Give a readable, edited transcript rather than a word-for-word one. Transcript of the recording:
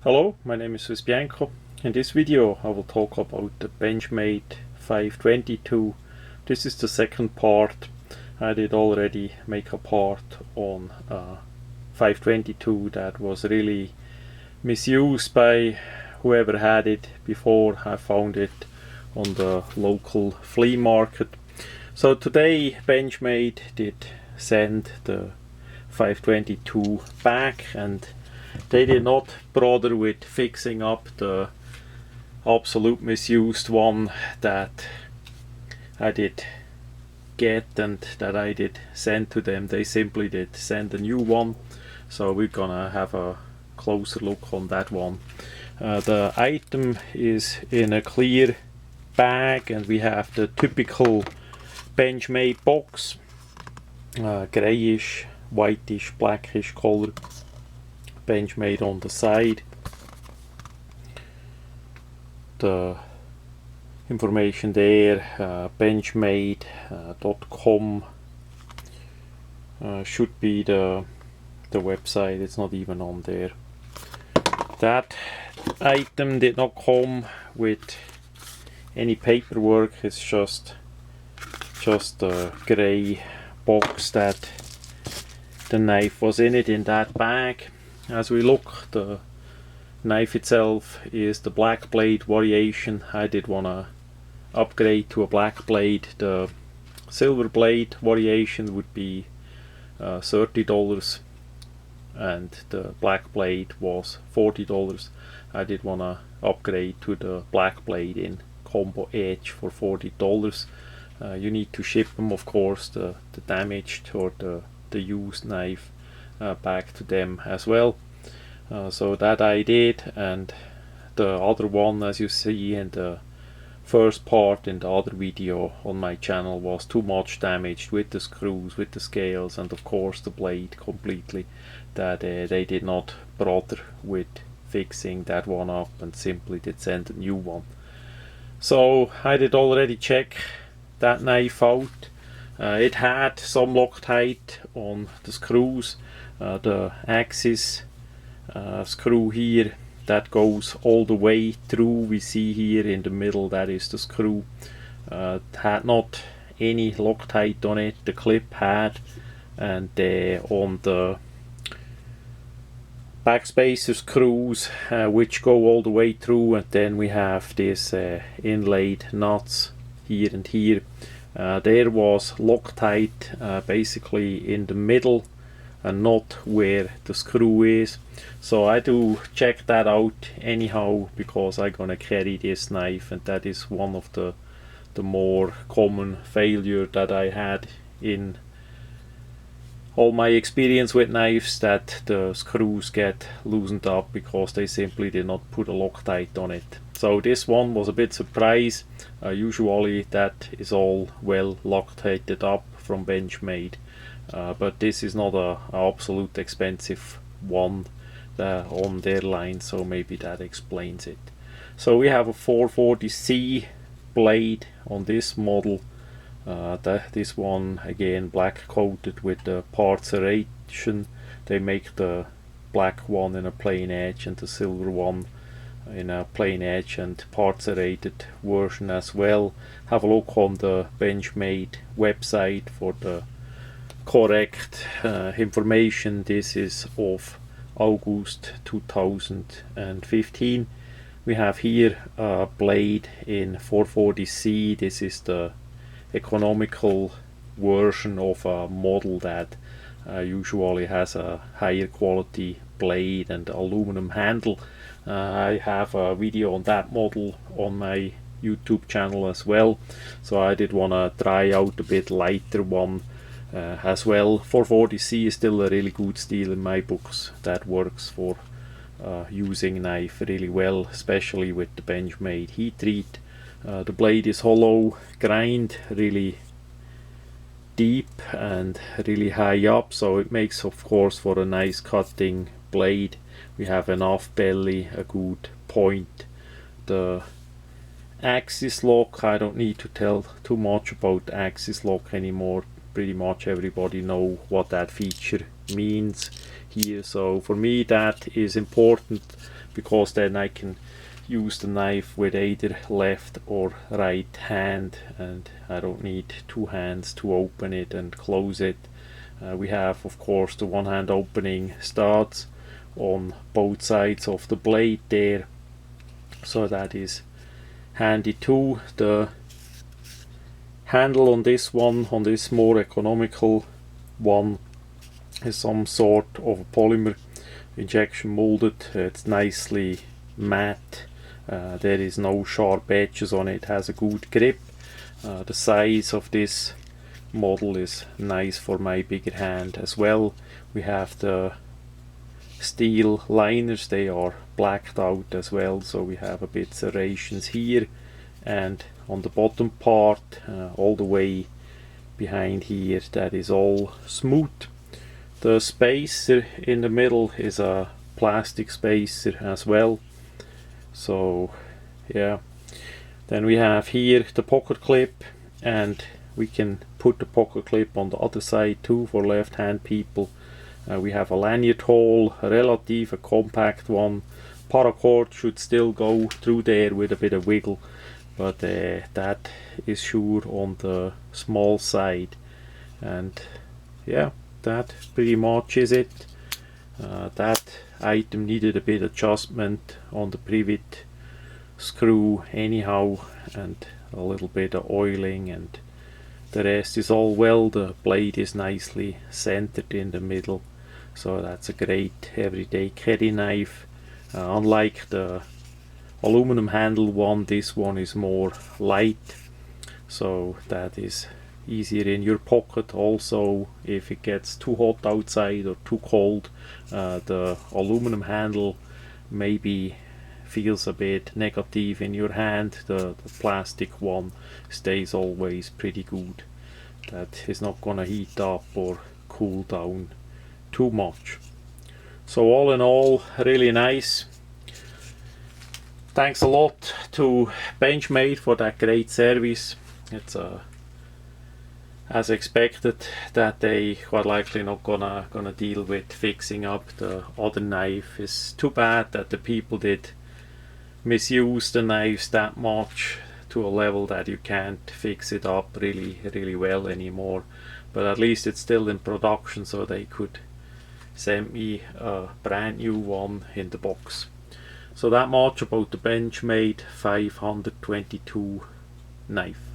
Hello, my name is swissbianco. In this video I will talk about the benchmade 522. This is the second part. I did already make a part on 522 that was really misused by whoever had it before. I found it on the local flea market. So today Benchmade did send the 522 back, and they did not bother with fixing up the absolute misused one that I did get and that I did send to them. They simply did send a new one, so we're gonna have a closer look on that one. The item is in a clear bag, and we have the typical Benchmade box, grayish, whitish, blackish color. Benchmade on the side. The information there, benchmade.com should be the website. It's not even on there. That item did not come with any paperwork. It's just a gray box that the knife was in it, in that bag. As we look, the knife itself is the black blade variation. I did want to upgrade to a black blade. The silver blade variation would be $30, and the black blade was $40. I did want to upgrade to the black blade in combo edge for $40. You need to ship them, of course, the damaged or the used knife back to them as well. So that I did, and the other one, as you see in the first part in the other video on my channel, was too much damaged with the screws, with the scales, and of course the blade completely, that they did not bother with fixing that one up and simply did send a new one. So I did already check that knife out. It had some Loctite on the screws. The axis screw here, that goes all the way through. We see here in the middle, that is the screw. Had not any Loctite on it. The clip had, and on the backspacer screws, which go all the way through, and then we have this inlaid nuts here and here. There was Loctite basically in the middle and not where the screw is. So I do check that out anyhow, because I'm gonna carry this knife, and that is one of the more common failure that I had in all my experience with knives, that the screws get loosened up because they simply did not put a Loctite on it. So this one was a bit surprise. Usually that is all well Loctited up from Benchmade, but this is not a absolute expensive one on their line, so maybe that explains it. So we have a 440C blade on this model. This one again black coated with the part serration. They make the black one in a plain edge and the silver one in a plain edge and part serrated version as well. Have a look on the Benchmade website for the correct information. This is of August 2015. We have here a blade in 440C. This is the economical version of a model that usually has a higher quality blade and aluminum handle. I have a video on that model on my YouTube channel as well, so I did want to try out a bit lighter one as well. 440C is still a really good steel in my books. That works for using knife really well, especially with the Benchmade heat treat. The blade is hollow grind, really deep and really high up, so it makes of course for a nice cutting blade. We have an off belly, a good point. The axis lock, I don't need to tell too much about axis lock anymore. Pretty much everybody know what that feature means here. So for me that is important because then I can use the knife with either left or right hand, and I don't need two hands to open it and close it. We have, of course, the one hand opening studs on both sides of the blade there, so that is handy too. The handle on this one, on this more economical one, is some sort of a polymer injection molded. It's nicely matte. There is no sharp edges on it. It has a good grip. The size of this model is nice for my bigger hand as well. We have the steel liners, they are blacked out as well, so we have a bit serrations here, and on the bottom part, all the way behind here, that is all smooth. The spacer in the middle is a plastic spacer as well. So yeah, then we have here the pocket clip, and we can put the pocket clip on the other side too for left hand people. We have a lanyard hole, a relative, a compact one. Paracord should still go through there with a bit of wiggle, but that is sure on the small side. And yeah, that pretty much is it. That item needed a bit adjustment on the privet screw anyhow, and a little bit of oiling, and the rest is all well. The blade is nicely centered in the middle, so that's a great everyday carry knife. Unlike the aluminum handle one, this one is more light, so that is easier in your pocket. Also, if it gets too hot outside or too cold, the aluminum handle maybe feels a bit negative in your hand. The plastic one stays always pretty good. That is not gonna heat up or cool down too much. So all in all, really nice. Thanks a lot to Benchmade for that great service. It's as expected that they quite likely not gonna deal with fixing up the other knife. It's too bad that the people did misuse the knives that much to a level that you can't fix it up really well anymore. But at least it's still in production, so they could send me a brand new one in the box. So that much about the Benchmade 522 knife.